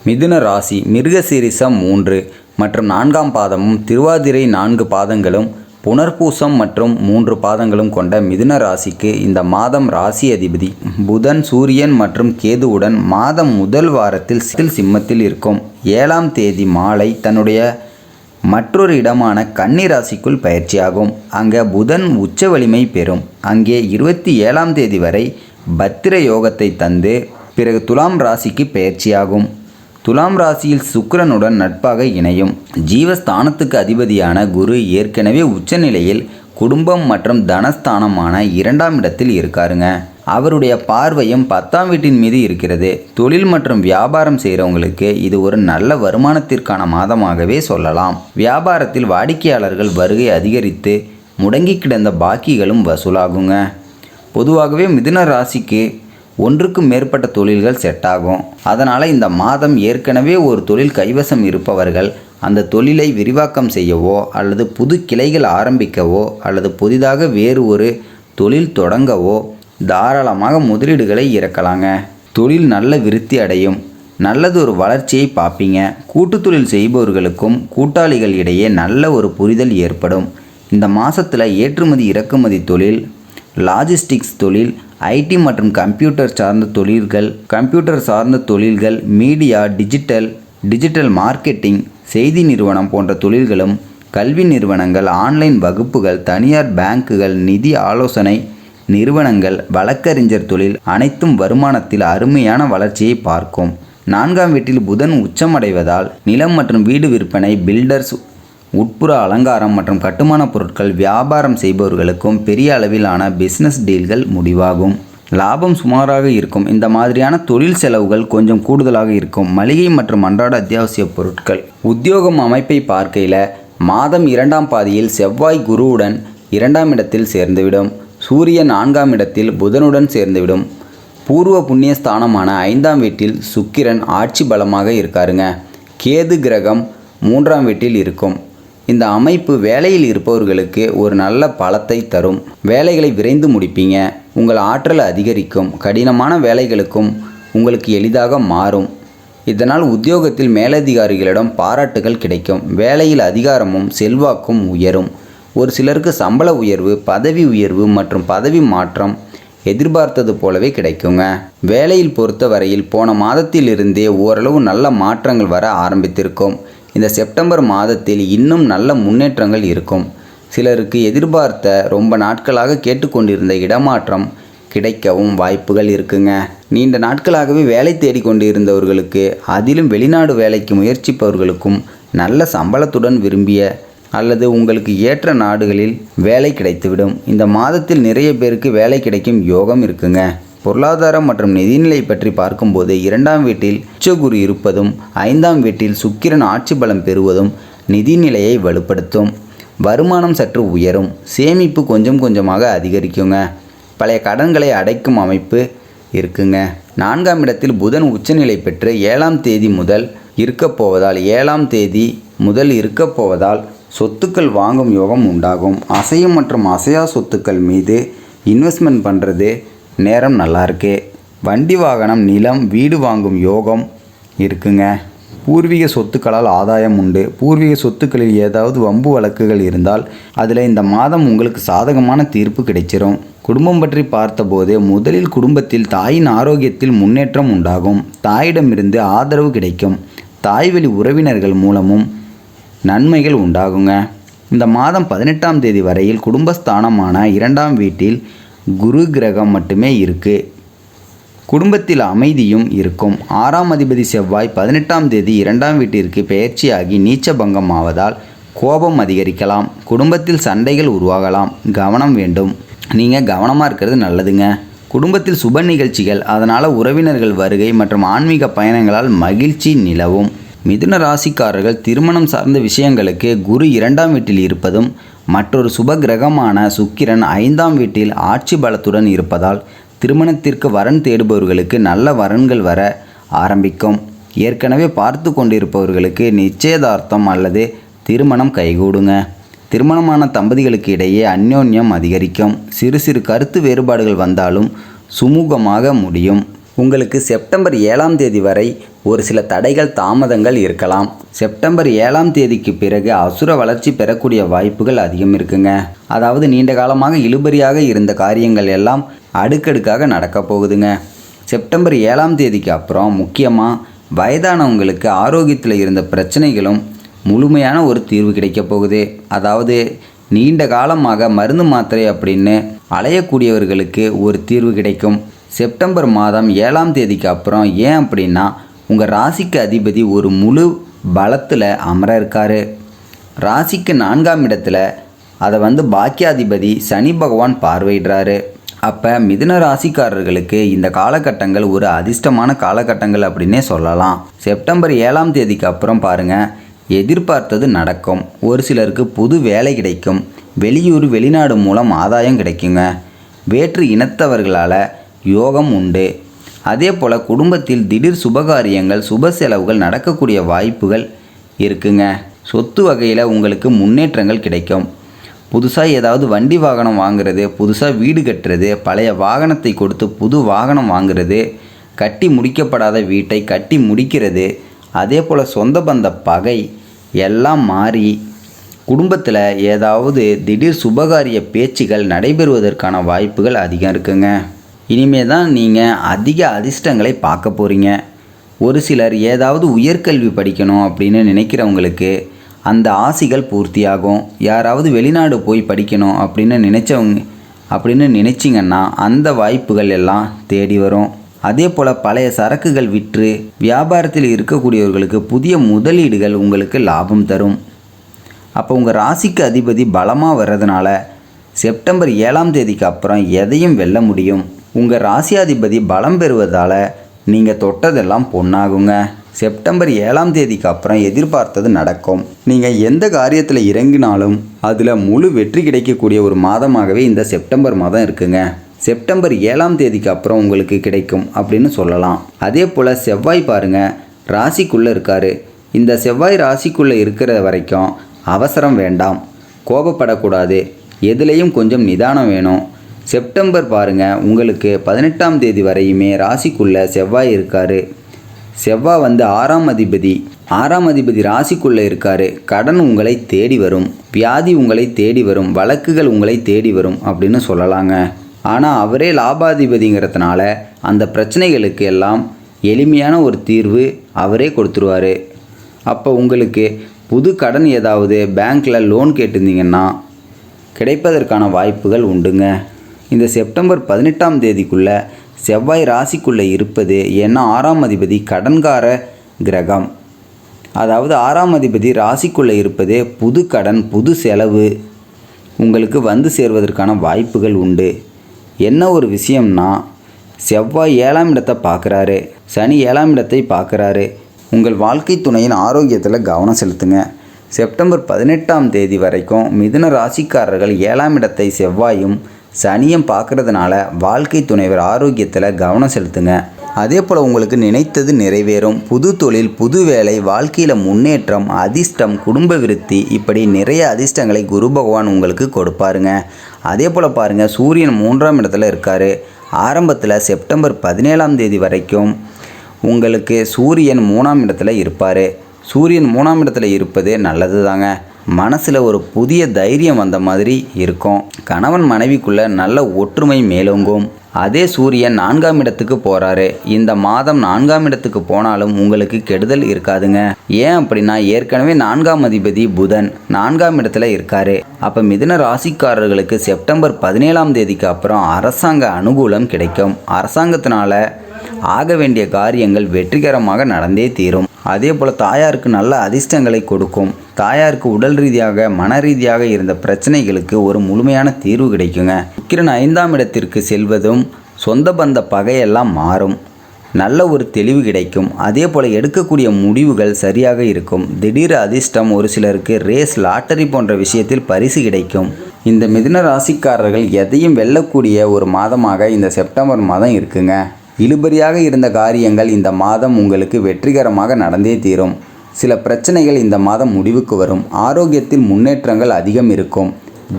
மிதுன ராசி மிருகசீரிஷம் 3 மற்றும் 4ஆம் பாதமும் திருவாதிரை 4 பாதங்களும் புனர்பூசம் மற்றும் 3 பாதங்களும் கொண்ட மிதுன ராசிக்கு இந்த மாதம் ராசி அதிபதி புதன் சூரியன் மற்றும் கேதுவுடன் மாதம் முதல் வாரத்தில் சிம்மத்தில் இருக்கும். 7ஆம் தேதி மாலை தன்னுடைய மற்றொரு இடமான கன்னி ராசிக்குள் பயிற்சியாகும். அங்கே புதன் உச்ச வலிமை பெறும். அங்கே 27ஆம் தேதி வரை பத்திர யோகத்தை தந்து பிறகு துலாம் ராசிக்கு பயிற்சியாகும். துலாம் ராசியில் சுக்கிரனுடன் நட்பாக இணையும். ஜீவஸ்தானத்துக்கு அதிபதியான குரு ஏற்கனவே உச்சநிலையில் குடும்பம் மற்றும் தனஸ்தானமான 2ஆம் இடத்தில் இருக்காருங்க. அவருடைய பார்வையும் 10ஆம் வீட்டின் மீது இருக்கிறது. தொழில் மற்றும் வியாபாரம் செய்கிறவங்களுக்கு இது ஒரு நல்ல வருமானத்திற்கான மாதமாகவே சொல்லலாம். வியாபாரத்தில் வாடிக்கையாளர்கள் வருகை அதிகரித்து முடங்கி கிடந்த பாக்கிகளும் வசூலாகுங்க. பொதுவாகவே மிதுன ராசிக்கு ஒன்றுக்கு மேற்பட்ட தொழில்கள் செட் ஆகும். அதனால் இந்த மாதம் ஏற்கனவே ஒரு தொழில் கைவசம் இருப்பவர்கள் அந்த தொழிலை விரிவாக்கம் செய்யவோ அல்லது புது கிளைகள் ஆரம்பிக்கவோ அல்லது புதிதாக வேறு ஒரு தொழில் தொடங்கவோ தாராளமாக முதலீடுகளை இறக்கலாங்க. தொழில் நல்ல விருத்தி அடையும். நல்லது ஒரு வளர்ச்சியை பார்ப்பீங்க. கூட்டு தொழில் செய்பவர்களுக்கும் கூட்டாளிகள் இடையே நல்ல ஒரு புரிதல் ஏற்படும். இந்த மாதத்தில் ஏற்றுமதி இறக்குமதி தொழில், லாஜிஸ்டிக்ஸ் தொழில், ஐடி மற்றும் கம்ப்யூட்டர் சார்ந்த தொழில்கள், மீடியா, டிஜிட்டல் மார்க்கெட்டிங், செய்தி நிறுவனம் போன்ற தொழில்களும், கல்வி நிறுவனங்கள், ஆன்லைன் வகுப்புகள், தனியார் பேங்குகள், நிதி ஆலோசனை நிறுவனங்கள், வழக்கறிஞர் தொழில் அனைத்தும் வருமானத்தில் அருமையான வளர்ச்சியை பார்க்கும். 4ஆம் வீட்டில் புதன் உச்சமடைவதால் நிலம் மற்றும் வீடு விற்பனை, பில்டர்ஸ், உட்புற அலங்காரம் மற்றும் கட்டுமான பொருட்கள் வியாபாரம் செய்பவர்களுக்கும் பெரிய அளவிலான பிஸ்னஸ் டீல்கள் முடிவாகும். லாபம் சுமாராக இருக்கும். இந்த மாதிரியான தொழில் செலவுகள் கொஞ்சம் கூடுதலாக இருக்கும். மளிகை மற்றும் அன்றாட அத்தியாவசிய பொருட்கள். உத்தியோகம் அமைப்பை பார்க்கையில் மாதம் 2ஆம் பாதியில் செவ்வாய் குருவுடன் 2ஆம் இடத்தில் சேர்ந்துவிடும். சூரியன் 4ஆம் இடத்தில் புதனுடன் சேர்ந்துவிடும். பூர்வ புண்ணிய ஸ்தானமான 5ஆம் வீட்டில் சுக்கிரன் ஆட்சி பலமாக இருக்காருங்க. கேது கிரகம் 3ஆம் வீட்டில் இருக்கும். இந்த அமைப்பு வேலையில் இருப்பவர்களுக்கு ஒரு நல்ல பலத்தை தரும். வேலைகளை விரைந்து முடிப்பீங்க. உங்கள் ஆற்றல் அதிகரிக்கும். கடினமான வேலைகளுக்கும் உங்களுக்கு எளிதாக மாறும். இதனால் உத்தியோகத்தில் மேலதிகாரிகளிடம் பாராட்டுகள் கிடைக்கும். வேலையில் அதிகாரமும் செல்வாக்கும் உயரும். ஒரு சிலருக்கு சம்பள உயர்வு, பதவி உயர்வு மற்றும் பதவி மாற்றம் எதிர்பார்த்தது போலவே கிடைக்குங்க. வேலையில் பொறுத்த வரையில் போன மாதத்திலிருந்தே ஓரளவு நல்ல மாற்றங்கள் வர ஆரம்பித்திருக்கும். இந்த செப்டம்பர் மாதத்தில் இன்னும் நல்ல முன்னேற்றங்கள் இருக்கும். சிலருக்கு எதிர்பார்த்த ரொம்ப நாட்களாக கேட்டுக்கொண்டிருந்த இடமாற்றம் கிடைக்கவும் வாய்ப்புகள் இருக்குங்க. நீண்ட நாட்களாகவே வேலை தேடிக்கொண்டு இருந்தவர்களுக்கு, அதிலும் வெளிநாடு வேலைக்கு முயற்சிப்பவர்களுக்கும் நல்ல சம்பளத்துடன் விரும்பிய அல்லது உங்களுக்கு ஏற்ற நாடுகளில் வேலை கிடைத்துவிடும். இந்த மாதத்தில் நிறைய பேருக்கு வேலை கிடைக்கும் யோகம் இருக்குங்க. பொருளாதாரம் மற்றும் நிதிநிலை பற்றி பார்க்கும்போது 2ஆம் வீட்டில் உச்சகுரு இருப்பதும் 5ஆம் வீட்டில் சுக்கிரன் ஆட்சி பலம் பெறுவதும் நிதிநிலையை வலுப்படுத்தும். வருமானம் சற்று உயரும். சேமிப்பு கொஞ்சம் கொஞ்சமாக அதிகரிக்குங்க. பழைய கடன்களை அடைக்கும் அமைப்பு இருக்குங்க. 4ஆம் இடத்தில் புதன் உச்சநிலை பெற்று 7ஆம் தேதி முதல் இருக்கப் போவதால் சொத்துக்கள் வாங்கும் யோகம் உண்டாகும். அசையும் மற்றும் அசையா சொத்துக்கள் மீது இன்வெஸ்ட்மெண்ட் பண்ணுறது நேரம் நல்லா இருக்கு. வண்டி வாகனம், நிலம், வீடு வாங்கும் யோகம் இருக்குங்க. பூர்வீக சொத்துக்களால் ஆதாயம் உண்டு. பூர்வீக சொத்துக்களில் ஏதாவது வம்பு வழக்குகள் இருந்தால் அதில் இந்த மாதம் உங்களுக்கு சாதகமான தீர்ப்பு கிடைச்சிரும். குடும்பம் பற்றி பார்த்தபோது முதலில் குடும்பத்தில் தாயின் ஆரோக்கியத்தில் முன்னேற்றம் உண்டாகும். தாயிடமிருந்து ஆதரவு கிடைக்கும். தாய்வழி உறவினர்கள் மூலமும் நன்மைகள் உண்டாகுங்க. இந்த மாதம் 18ஆம் தேதி வரையில் குடும்பஸ்தானமான 2ஆம் வீட்டில் குரு கிரகம் மட்டுமே இருக்குது. குடும்பத்தில் அமைதியும் இருக்கும். 6ஆம் அதிபதி செவ்வாய் 18ஆம் தேதி 2ஆம் வீட்டிற்கு பெயர்ச்சியாகி நீச்ச பங்கம் ஆவதால் கோபம் அதிகரிக்கலாம். குடும்பத்தில் சண்டைகள் உருவாகலாம். கவனம் வேண்டும். நீங்கள் கவனமாக இருக்கிறது நல்லதுங்க. குடும்பத்தில் சுப நிகழ்ச்சிகள், அதனால் உறவினர்கள் வருகை மற்றும் ஆன்மீக பயணங்களால் மகிழ்ச்சி நிலவும். மிதுன ராசிக்காரர்கள் திருமணம் சார்ந்த விஷயங்களுக்கு குரு 2ஆம் வீட்டில் இருப்பதும் மற்றொரு சுப கிரகமான சுக்கிரன் 5ஆம் வீட்டில் ஆட்சி பலத்துடன் இருப்பதால் திருமணத்திற்கு வரன் தேடுபவர்களுக்கு நல்ல வரன்கள் வர ஆரம்பிக்கும். ஏற்கனவே பார்த்து கொண்டிருப்பவர்களுக்கு நிச்சயதார்த்தம் அல்லது திருமணம் கைகூடுங்க. திருமணமான தம்பதிகளுக்கு இடையே அந்யோன்யம் அதிகரிக்கும். சிறு சிறு கருத்து வேறுபாடுகள் வந்தாலும் சுமூகமாக முடியும். உங்களுக்கு செப்டம்பர் 7ஆம் தேதி வரை ஒரு சில தடைகள் தாமதங்கள் இருக்கலாம். செப்டம்பர் 7ஆம் தேதிக்கு பிறகு அசுர வளர்ச்சி பெறக்கூடிய வாய்ப்புகள் அதிகம் இருக்குங்க. அதாவது நீண்ட காலமாக இழுபறியாக இருந்த காரியங்கள் எல்லாம் அடுக்கடுக்காக நடக்க போகுதுங்க. செப்டம்பர் 7ஆம் தேதிக்கு அப்புறம் முக்கியமாக வயதானவங்களுக்கு ஆரோக்கியத்தில் இருந்த பிரச்சனைகளும் முழுமையான ஒரு தீர்வு கிடைக்க போகுது. அதாவது நீண்ட காலமாக மருந்து மாத்திரை அப்படின்னு அலையக்கூடியவர்களுக்கு ஒரு தீர்வு கிடைக்கும். செப்டம்பர் மாதம் 7ஆம் தேதிக்கு அப்புறம் ஏன் அப்படின்னா உங்கள் ராசிக்கு அதிபதி ஒரு முழு பலத்தில் அமர இருக்கார். ராசிக்கு 4ஆம் இடத்துல அதை பாக்கியாதிபதி சனி பகவான் பார்வையிடுறாரு. அப்போ மிதுன ராசிக்காரர்களுக்கு இந்த காலகட்டங்கள் ஒரு அதிர்ஷ்டமான காலகட்டங்கள் அப்படின்னே சொல்லலாம். செப்டம்பர் 7ஆம் தேதிக்கு அப்புறம் பாருங்கள், எதிர்பார்த்தது நடக்கும். ஒரு சிலருக்கு புது வேலை கிடைக்கும். வெளியூர் வெளிநாடு மூலம் ஆதாயம் கிடைக்குங்க. வேற்று இனத்தவர்களால் யோகம் உண்டு. அதே போல் குடும்பத்தில் திடீர் சுபகாரியங்கள் சுப செலவுகள் நடக்கக்கூடிய வாய்ப்புகள் இருக்குங்க. சொத்து வகையில் உங்களுக்கு முன்னேற்றங்கள் கிடைக்கும். புதுசாக ஏதாவது வண்டி வாகனம் வாங்குறது, புதுசாக வீடு கட்டுறது, பழைய வாகனத்தை கொடுத்து புது வாகனம் வாங்குறது, கட்டி முடிக்கப்படாத வீட்டை கட்டி முடிக்கிறது, அதே போல் சொந்த பந்த பகை எல்லாம் மாறி குடும்பத்தில் ஏதாவது திடீர் சுபகாரிய பேச்சுகள் நடைபெறுவதற்கான வாய்ப்புகள் அதிகம் இருக்குங்க. இனிமே தான் நீங்கள் அதிக அதிர்ஷ்டங்களை பார்க்க போகிறீங்க. ஒரு சிலர் ஏதாவது உயர்கல்வி படிக்கணும் அப்படின்னு நினைக்கிறவங்களுக்கு அந்த ஆசைகள் பூர்த்தியாகும். யாராவது வெளிநாடு போய் படிக்கணும் அப்படின்னு நினச்சிங்கன்னா அந்த வாய்ப்புகள் எல்லாம் தேடி வரும். அதே போல் பழைய சரக்குகள் விற்று வியாபாரத்தில் இருக்கக்கூடியவர்களுக்கு புதிய முதலீடுகள் உங்களுக்கு லாபம் தரும். அப்போ உங்கள் ராசிக்கு அதிபதி பலமாக வர்றதுனால செப்டம்பர் 7ஆம் தேதிக்கு அப்புறம் எதையும் வெல்ல முடியும். உங்கள் ராசியாதிபதி பலம் பெறுவதால் நீங்கள் தொட்டதெல்லாம் பொன்னாகுங்க. செப்டம்பர் 7ஆம் தேதிக்கு அப்புறம் எதிர்பார்த்தது நடக்கும். நீங்கள் எந்த காரியத்தில் இறங்கினாலும் அதில் முழு வெற்றி கிடைக்கக்கூடிய ஒரு மாதமாகவே இந்த செப்டம்பர் மாதம் இருக்குங்க. செப்டம்பர் 7ஆம் தேதிக்கு அப்புறம் உங்களுக்கு கிடைக்கும் அப்படின்னு சொல்லலாம். அதே போல் செவ்வாய் பாருங்கள், ராசிக்குள்ளே இருக்கார். இந்த செவ்வாய் ராசிக்குள்ளே இருக்கிற வரைக்கும் அவசரம் வேண்டாம், கோபப்படக்கூடாது, எதுலேயும் கொஞ்சம் நிதானம் வேணும். செப்டம்பர் பாருங்கள், உங்களுக்கு 18ஆம் தேதி வரையுமே ராசிக்குள்ளே செவ்வாய் இருக்கார். செவ்வாய் 6ஆம் அதிபதி ராசிக்குள்ளே இருக்கார். கடன் உங்களை தேடி வரும், வியாதி உங்களை தேடி வரும், வழக்குகள் உங்களை தேடி வரும் அப்படின்னு சொல்லலாங்க. ஆனால் அவரே லாபாதிபதிங்கிறதுனால அந்த பிரச்சனைகளுக்கு எல்லாம் எளிமையான ஒரு தீர்வு அவரே கொடுத்துருவார். அப்போ உங்களுக்கு புது கடன் ஏதாவது பேங்க்கில் லோன் கேட்டிருந்தீங்கன்னா கிடைப்பதற்கான வாய்ப்புகள் உண்டுங்க. இந்த செப்டம்பர் 18ஆம் தேதிக்குள்ளே செவ்வாய் ராசிக்குள்ளே இருப்பது, ஏன்னா 6ஆம் அதிபதி கடன்கார கிரகம். அதாவது 6ஆம் அதிபதி ராசிக்குள்ளே இருப்பது புது கடன் புது செலவு உங்களுக்கு சேர்வதற்கான வாய்ப்புகள் உண்டு. என்ன ஒரு விஷயம்னா, செவ்வாய் 7ஆம் இடத்தை பார்க்குறாரு, சனி 7ஆம் இடத்தை பார்க்குறாரு. உங்கள் வாழ்க்கை துணையின் ஆரோக்கியத்தில் கவனம் செலுத்துங்க. செப்டம்பர் 18ஆம் தேதி வரைக்கும் மிதுன ராசிக்காரர்கள் 7ஆம் இடத்தை செவ்வாயும் சனியும் பார்க்குறதுனால வாழ்க்கை துணைவர் ஆரோக்கியத்தில் கவனம் செலுத்துங்க. அதே போல் உங்களுக்கு நினைத்தது நிறைவேறும். புது தொழில், புது வேலை, வாழ்க்கையில் முன்னேற்றம், அதிர்ஷ்டம், குடும்ப விருத்தி, இப்படி நிறைய அதிர்ஷ்டங்களை குரு பகவான் உங்களுக்கு கொடுப்பாருங்க. அதே போல் பாருங்கள், சூரியன் 3ஆம் இடத்துல இருக்கார். ஆரம்பத்தில் செப்டம்பர் 17ஆம் தேதி வரைக்கும் உங்களுக்கு சூரியன் 3ஆம் இடத்துல இருப்பார். சூரியன் 3ஆம் இடத்துல இருப்பது நல்லது தாங்க. மனசில் ஒரு புதிய தைரியம் வந்த மாதிரி இருக்கும். கணவன் மனைவிக்குள்ளே நல்ல ஒற்றுமை மேலோங்கும். அதே சூரியன் 4ஆம் இடத்துக்கு போகிறாரு. இந்த மாதம் 4ஆம் இடத்துக்கு போனாலும் உங்களுக்கு கெடுதல் இருக்காதுங்க. ஏன் அப்படின்னா, ஏற்கனவே 4ஆம் அதிபதி புதன் 4ஆம் இடத்துல இருக்காரு. அப்போ மிதுன ராசிக்காரர்களுக்கு செப்டம்பர் 17ஆம் தேதிக்கு அப்புறம் அரசாங்க அனுகூலம் கிடைக்கும். அரசாங்கத்தினால ஆக வேண்டிய காரியங்கள் வெற்றிகரமாக நடந்தே தீரும். அதே போல் தாயாருக்கு நல்ல அதிர்ஷ்டங்களை கொடுக்கும். தாயாருக்கு உடல் ரீதியாக மன ரீதியாக இருந்த பிரச்சனைகளுக்கு ஒரு முழுமையான தீர்வு கிடைக்குங்க. சுக்கிரன் 5ஆம் இடத்திற்கு செல்வதும் சொந்த பந்த பகையெல்லாம் மாறும். நல்ல ஒரு தெளிவு கிடைக்கும். அதே போல் எடுக்கக்கூடிய முடிவுகள் சரியாக இருக்கும். திடீர் அதிர்ஷ்டம், ஒரு சிலருக்கு ரேஸ், லாட்டரி போன்ற விஷயத்தில் பரிசு கிடைக்கும். இந்த மிதுன ராசிக்காரர்கள் எதையும் வெல்லக்கூடிய ஒரு மாதமாக இந்த செப்டம்பர் மாதம் இருக்குங்க. இழுபறியாக இருந்த காரியங்கள் இந்த மாதம் உங்களுக்கு வெற்றிகரமாக நடந்தே தீரும். சில பிரச்சனைகள் இந்த மாதம் முடிவுக்கு வரும். ஆரோக்கியத்தில் முன்னேற்றங்கள் அதிகம் இருக்கும்.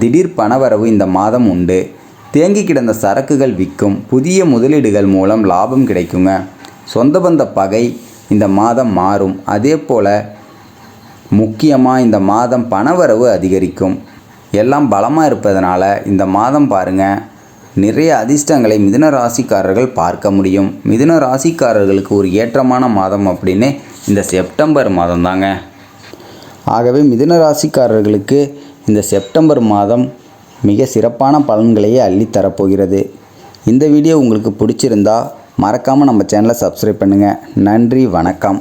திடீர் பணவரவு இந்த மாதம் உண்டு. தேங்கி கிடந்த சரக்குகள் விற்கும். புதிய முதலீடுகள் மூலம் லாபம் கிடைக்குங்க. சொந்த பந்த பகை இந்த மாதம் மாறும். அதே போல் முக்கியமாக இந்த மாதம் பணவரவு அதிகரிக்கும். எல்லாம் பலமாக இருப்பதனால இந்த மாதம் பாருங்கள், நிறைய அதிர்ஷ்டங்களை மிதுன ராசிக்காரர்கள் பார்க்க முடியும். மிதுன ராசிக்காரர்களுக்கு ஒரு ஏற்றமான மாதம் அப்படின்னு இந்த செப்டம்பர் மாதம் தாங்க. ஆகவே மிதுன ராசிக்காரர்களுக்கு இந்த செப்டம்பர் மாதம் மிக சிறப்பான பலன்களையே அள்ளித்தரப்போகிறது. இந்த வீடியோ உங்களுக்கு பிடிச்சிருந்தா மறக்காமல் நம்ம சேனலை சப்ஸ்கிரைப் பண்ணுங்கள். நன்றி, வணக்கம்.